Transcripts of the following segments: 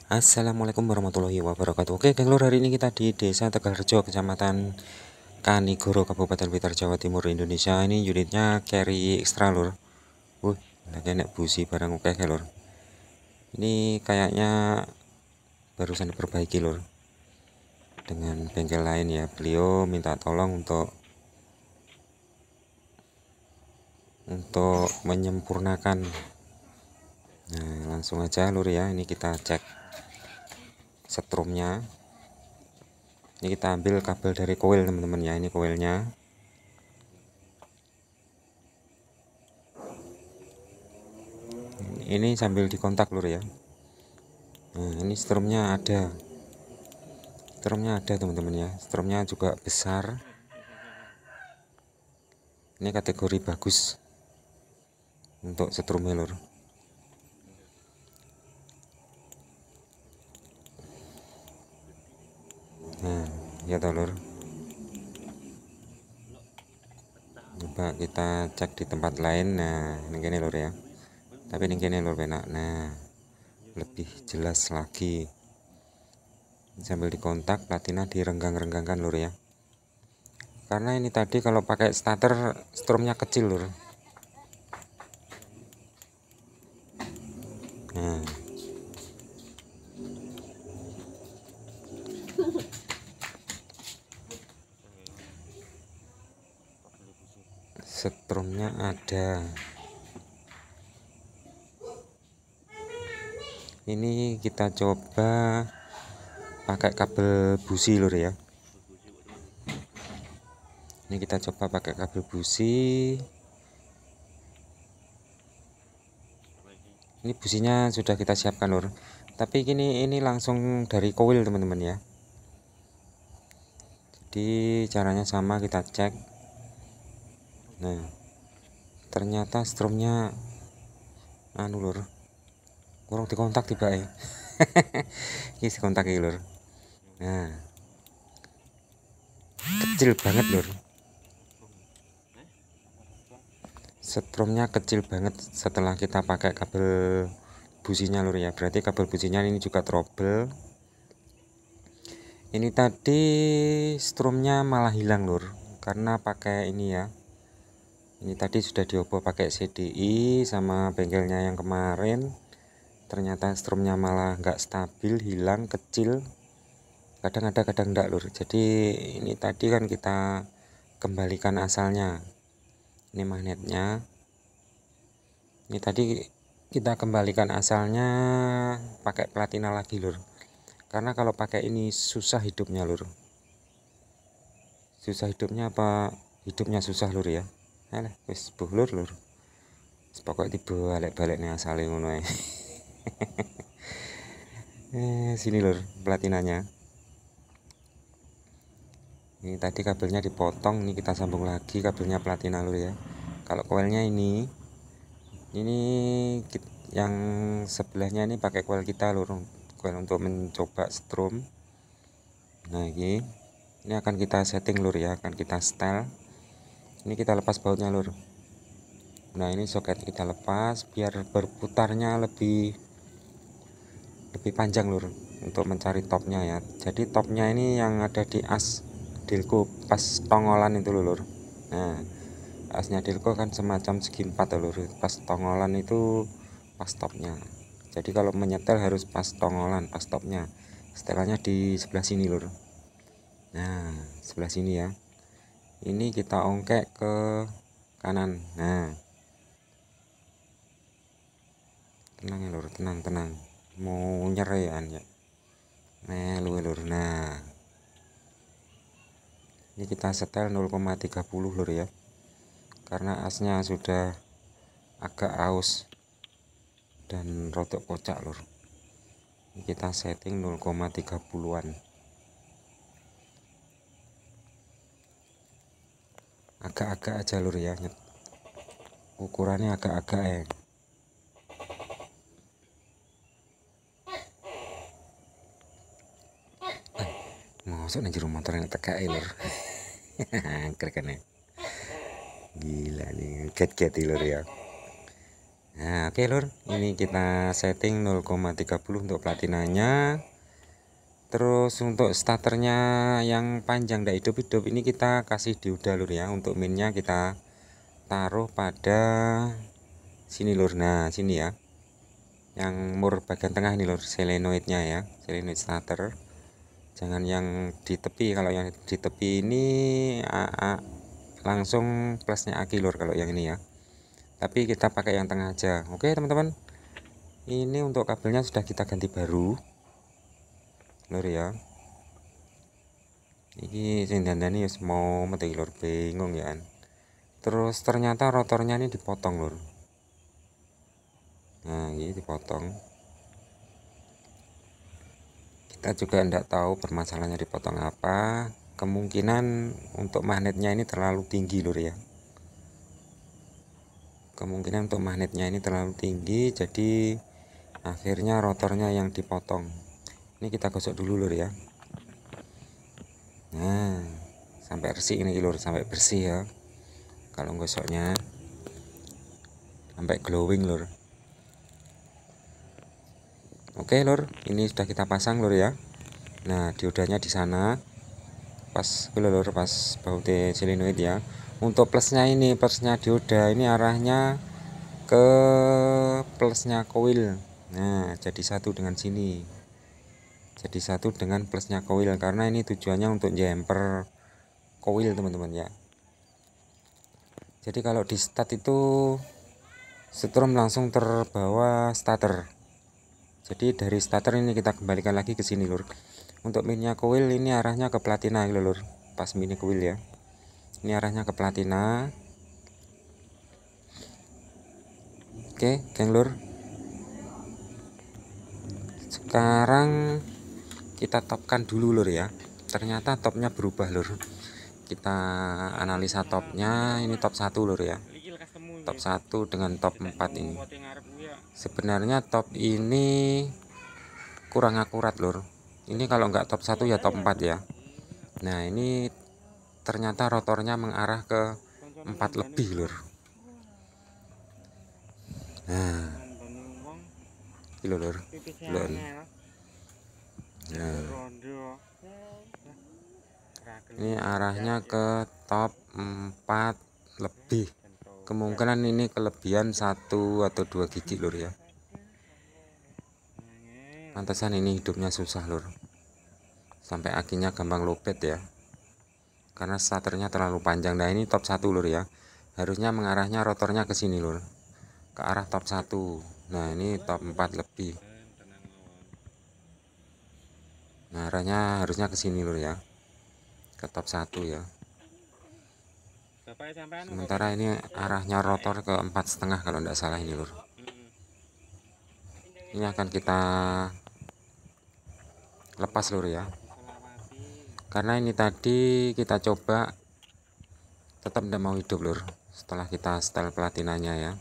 Assalamualaikum warahmatullahi wabarakatuh. Oke, geng lur, hari ini kita di Desa Tegalrejo, Kecamatan Kanigoro, Kabupaten Blitar, Jawa Timur, Indonesia. Ini unitnya carry extra lur. Lagi enak busi barang oke lur. Ini kayaknya barusan diperbaiki lur. Dengan bengkel lain ya. Beliau minta tolong untuk menyempurnakan. Nah, langsung aja lur ya. Ini kita cek setrumnya. Ini kita ambil kabel dari koil teman-teman ya. Ini koilnya. Ini sambil dikontak lur ya. Nah, ini strumnya ada teman-teman ya. Strumnya juga besar. Ini kategori bagus untuk setrum lur. Nah ya lur, coba kita cek di tempat lain. Nah ini lur ya, tapi ini lur enak. Nah lebih jelas lagi sambil dikontak, platina direnggang-renggangkan lur ya, karena ini tadi kalau pakai starter strumnya kecil lur. Nah setrumnya ada. Ini kita coba pakai kabel busi lur ya. Ini kita coba pakai kabel busi. Ini businya sudah kita siapkan lur, tapi ini langsung dari koil teman-teman ya. Jadi caranya sama, kita cek. Nah ternyata strumnya lur, kurang dikontak tiba ya. Ini dikontak ya lur. Nah kecil banget lur, setrumnya kecil banget setelah kita pakai kabel businya lur ya. Berarti kabel businya ini juga trouble. Ini tadi strumnya malah hilang lur, karena pakai ini ya. Ini tadi sudah dioper pakai CDI sama bengkelnya yang kemarin. Ternyata strumnya malah nggak stabil, hilang, kecil. Kadang ada kadang enggak lur. Jadi ini tadi kan kita kembalikan asalnya. Ini magnetnya. Ini tadi kita kembalikan asalnya pakai platina lagi lur. Karena kalau pakai ini susah hidupnya lur. Susah hidupnya apa? Hidupnya susah lur ya. Alah, wis lur. Pokoknya dibalik-balik nih asalnya ngono ae. Sini lur platinanya. Ini tadi kabelnya dipotong, ini kita sambung lagi kabelnya platina lur ya. Kalau koilnya ini yang sebelahnya ini pakai koil kita lur, koil untuk mencoba strum. Nah ini akan kita setting lur ya, akan kita setel. Ini kita lepas bautnya lur. Nah ini soket kita lepas biar berputarnya lebih panjang lur, untuk mencari topnya ya. Jadi topnya ini yang ada di as Delco pas tongolan itu lur. Nah asnya Delco kan semacam segi 4 lur, pas tongolan itu pas topnya. Jadi kalau menyetel harus pas tongolan, pas topnya. Setelannya di sebelah sini lur. Nah sebelah sini ya. Ini kita ongkek ke kanan. Nah tenang ya lur, tenang, mau nyerean ya melu lur. Nah ini kita setel 0,30 lur ya, karena asnya sudah agak aus dan rotok kocak lur. Ini kita setting 0,30an, agak-agak aja lur ya, ukurannya agak-agak masuk nih jero motor yang teka lur. Keren gila nih, get lur ya. Nah oke lur, ini kita setting 0,30 untuk platinanya. Terus untuk starternya yang panjang tidak hidup-hidup ini kita kasih dioda lur ya. Untuk minnya kita taruh pada sini lur. Nah sini ya, yang mur bagian tengah ini lur, selenoidnya ya, selenoid starter. Jangan yang di tepi. Kalau yang di tepi ini langsung plusnya aki lur kalau yang ini ya, tapi kita pakai yang tengah aja. Oke teman-teman, ini untuk kabelnya sudah kita ganti baru lur ya. Ini sing dandani wis mau mati lur, bingung ya. Terus ternyata rotornya ini dipotong lur. Nah ini dipotong, kita juga enggak tahu permasalahannya dipotong apa. Kemungkinan untuk magnetnya ini terlalu tinggi lur ya, kemungkinan untuk magnetnya ini terlalu tinggi, jadi akhirnya rotornya yang dipotong. Ini kita gosok dulu lur ya. Nah sampai bersih ini lur, sampai bersih ya. Kalau gosoknya sampai glowing lur. Oke lur, ini sudah kita pasang lur ya. Nah diodanya di sana pas lur, pas baut solenoid ya. Untuk plusnya ini, plusnya dioda ini arahnya ke plusnya coil. Nah jadi satu dengan sini, jadi satu dengan plusnya coil, karena ini tujuannya untuk jumper coil teman-teman ya. Jadi kalau di start itu strom langsung terbawa starter. Jadi dari starter ini kita kembalikan lagi ke sini lur. Untuk minnya coil ini arahnya ke platina lur, pas mini coil ya. Ini arahnya ke platina. Oke geng lur, sekarang kita topkan dulu lur ya. Ternyata topnya berubah lur. Kita analisa topnya, ini top 1 lur ya, top 1 dengan top 4 ini. Sebenarnya top ini kurang akurat lur. Ini kalau nggak top 1 ya top 4 ya. Nah ini ternyata rotornya mengarah ke 4 lebih lur. Nah kilo lur, lur. Nah, ini arahnya ke top 4 lebih. Kemungkinan ini kelebihan 1 atau 2 gigi lur ya. Pantesan ini hidupnya susah lur, sampai akinya gampang lopet ya, karena starternya terlalu panjang. Nah ini top 1 lur ya, harusnya mengarahnya rotornya ke sini lur, ke arah top 1. Nah ini top 4 lebih. Nah arahnya harusnya ke sini lur ya, ke top 1 ya. Sementara ini arahnya rotor ke 4,5 kalau tidak salah ini lur. Ini akan kita lepas lur ya, karena ini tadi kita coba tetap tidak mau hidup lur setelah kita setel platinanya ya.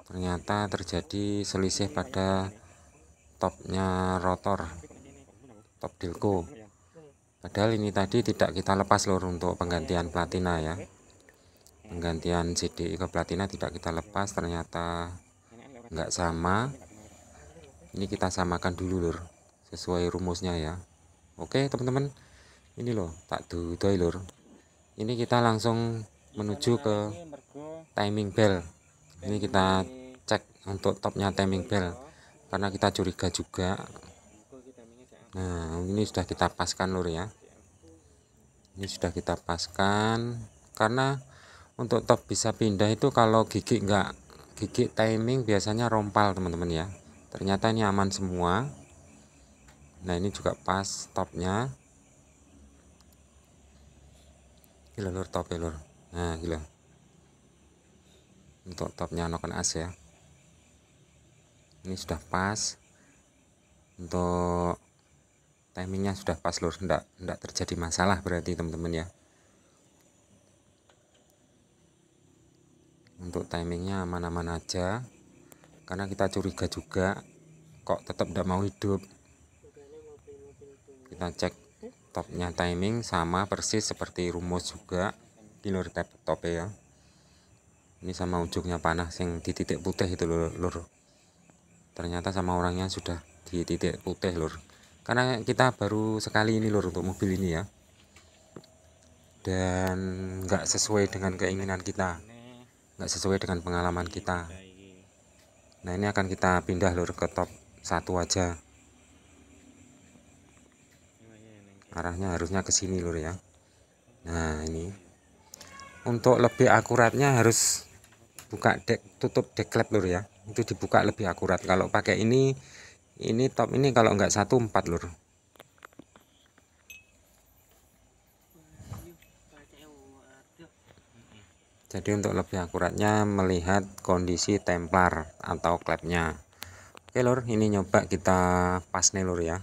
Ternyata terjadi selisih pada topnya rotor, top Delco. Padahal ini tadi tidak kita lepas lur untuk penggantian platina ya, penggantian CDI ke platina tidak kita lepas. Ternyata nggak sama. Ini kita samakan dulu lur, sesuai rumusnya ya. Oke teman-teman, ini loh tak dudoi lur. Ini kita langsung menuju ke timing bell. Ini kita cek untuk topnya timing bell, karena kita curiga juga. Nah ini sudah kita paskan lur ya, ini sudah kita paskan. Karena untuk top bisa pindah itu kalau gigi enggak, gigi timing biasanya rompal teman-teman ya. Ternyata ini aman semua. Nah ini juga pas topnya, gila lur topnya lur. Nah gila, untuk topnya noken as ya, ini sudah pas. Untuk timingnya sudah pas lur, enggak terjadi masalah berarti teman-teman ya. Untuk timingnya aman-aman aja, karena kita curiga juga kok tetap tidak mau hidup. Kita cek topnya timing sama persis seperti rumus juga di lur top ya. Ini sama ujungnya panah yang di titik putih itu lur. Ternyata sama orangnya sudah di titik putih lur. Karena kita baru sekali ini lur untuk mobil ini ya. Dan nggak sesuai dengan keinginan kita, nggak sesuai dengan pengalaman kita. Nah ini akan kita pindah lur ke top 1 aja. Arahnya harusnya ke sini lur ya. Nah ini untuk lebih akuratnya harus buka tutup deklep lur ya. Itu dibuka lebih akurat. Kalau pakai ini top ini kalau nggak 1.4 lur. Jadi untuk lebih akuratnya melihat kondisi templar atau klepnya. Oke lur, ini nyoba kita pas nih lur ya.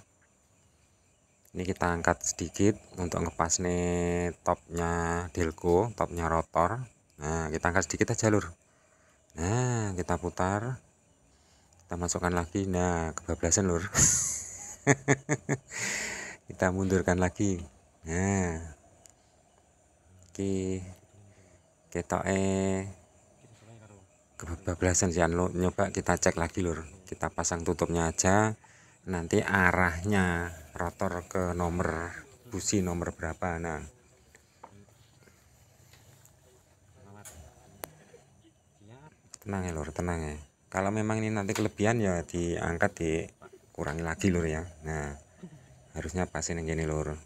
Ini kita angkat sedikit untuk ngepas nih topnya Delco, topnya rotor. Nah kita angkat sedikit aja lur. Nah kita putar, kita masukkan lagi. Nah kebablasan lur. Kita mundurkan lagi. Nah oke, kebablasan sih nyoba kita cek lagi lur. Kita pasang tutupnya aja, nanti arahnya rotor ke nomor busi nomor berapa. Nah tenang ya lur, tenang ya. Kalau memang ini nanti kelebihan ya diangkat, dikurangi lagi lur ya. Nah harusnya pasin yang gini lur.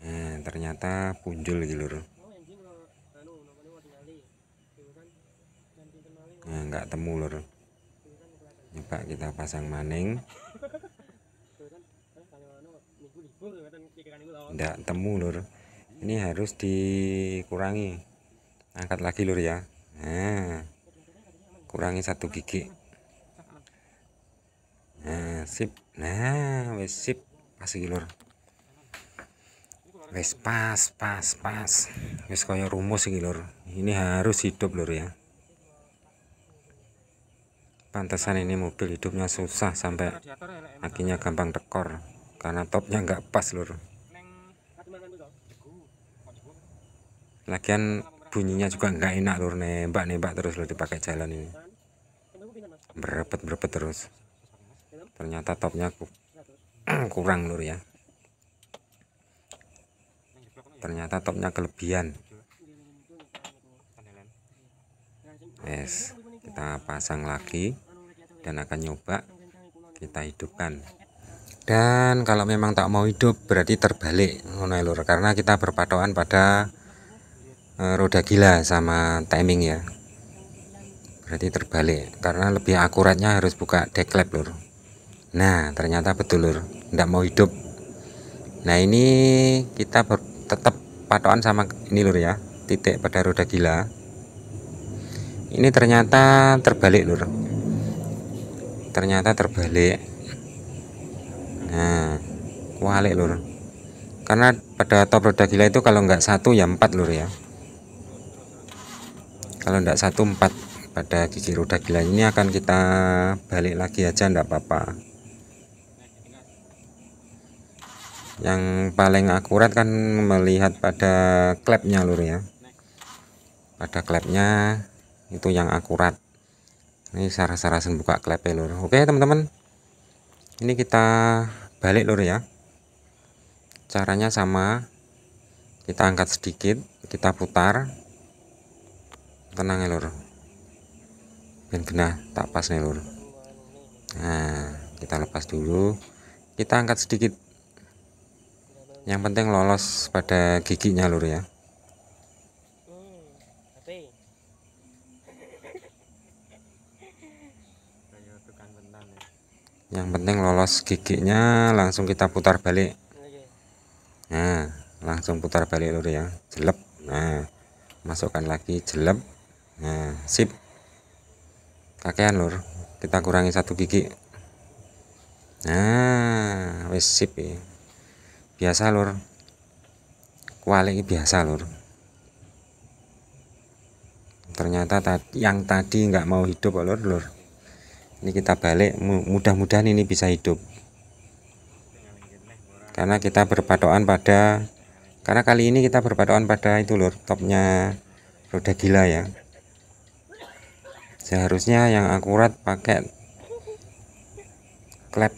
Nah ternyata punjul gitu lur. Nah nggak temu lur. Coba kita pasang maning, nggak temu lur. Ini harus dikurangi, angkat lagi lur ya. Nah kurangi 1 gigi. Nah sip. Nah wes sip, pas iki lur. Wes pas wes kaya rumus iki lur. Ini harus hidup lur ya. Pantesan ini mobil hidupnya susah sampai akinya gampang tekor karena topnya nggak pas lur. Lagian bunyinya juga nggak enak lur, nembak terus lur dipakai jalan ini. Berepet terus. Ternyata topnya kurang lur ya. Ternyata topnya kelebihan. Yes, kita pasang lagi dan akan nyoba kita hidupkan. Dan kalau memang tak mau hidup berarti terbalik lur, karena kita berpatokan pada roda gila sama timing ya. Berarti terbalik karena lebih akuratnya harus buka deklep lur. Nah ternyata betul lur, ndak mau hidup. Nah ini kita tetap patokan sama ini lur ya, titik pada roda gila. Ini ternyata terbalik lur, ternyata terbalik. Nah kualik lur, karena pada top roda gila itu kalau nggak 1 ya 4 lur ya. Kalau nggak 1 4 pada gigi roda gila. Ini akan kita balik lagi aja, ndak apa-apa. Yang paling akurat kan melihat pada klepnya lur ya, pada klepnya itu yang akurat. Ini saras-sarasan buka klep lur. Oke teman-teman, ini kita balik lur ya. Caranya sama, kita angkat sedikit, kita putar, tenang ya lur, ben genah tak pas nih lur. Nah kita lepas dulu, kita angkat sedikit, yang penting lolos pada giginya lur ya. Yang penting lolos giginya, langsung kita putar balik. Nah langsung putar balik lur ya, jelep. Nah masukkan lagi, jelep. Nah sip, kakean lur, kita kurangi 1 gigi. Nah wis sip ya. Biasa lur, kualik biasa lur. Ternyata yang tadi nggak mau hidup lur. Ini kita balik, mudah-mudahan ini bisa hidup, karena kita berpatokan pada Karena kali ini kita berpatokan pada itu lur, topnya roda gila ya. Seharusnya yang akurat pakai klep,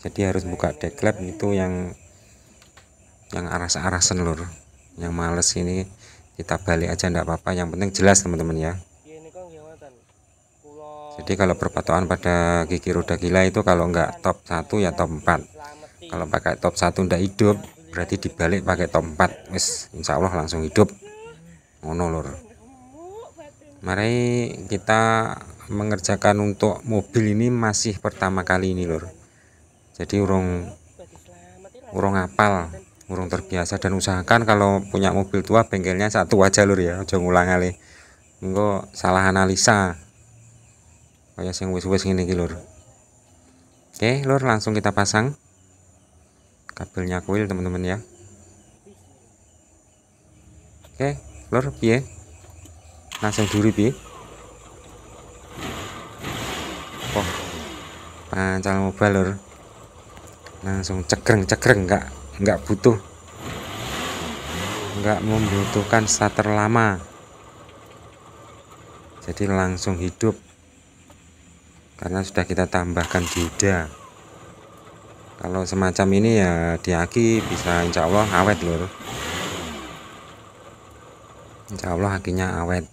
jadi harus buka deklep. Itu yang aras-arasan lur, yang males ini kita balik aja enggak apa-apa, yang penting jelas teman-teman ya. Jadi kalau berpatokan pada gigi roda gila itu kalau enggak top 1 ya top 4. Kalau pakai top 1 enggak hidup, berarti dibalik pakai top 4 wis insyaallah langsung hidup ngono lur. Mari kita mengerjakan untuk mobil ini masih pertama kali ini lur, jadi urung apal, urung terbiasa. Dan usahakan kalau punya mobil tua bengkelnya satu aja lur ya, aja ngulang kali engko salah analisa kayak sing wis-wis ngene iki lur. Oke lur, langsung kita pasang kabelnya kuil teman-teman ya. Oke lur, piye langsung duri piye. Oh pancal mobile lur, langsung cekreng enggak membutuhkan starter lama, jadi langsung hidup karena sudah kita tambahkan dioda. Kalau semacam ini ya di aki bisa insya Allah awet lur, insya Allah akinya awet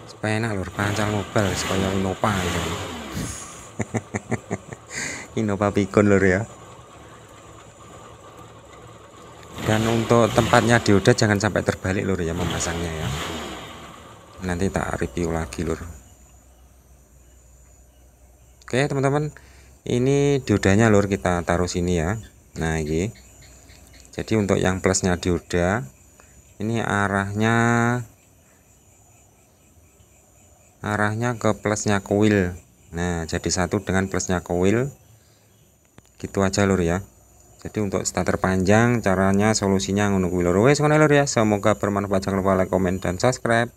supaya enak lur. Pancal mobile supaya Innova itu Innova pikun lur ya. Dan untuk tempatnya dioda jangan sampai terbalik lur ya memasangnya ya, nanti tak review lagi lur. Oke teman-teman, ini diodanya lur kita taruh sini ya. Nah ini jadi untuk yang plusnya dioda ini arahnya ke plusnya koil. Nah jadi satu dengan plusnya koil gitu aja lur ya. Jadi untuk starter panjang caranya solusinya ngono kuwi lur. Wes ngono lur ya, semoga bermanfaat. Jangan lupa like, komen dan subscribe.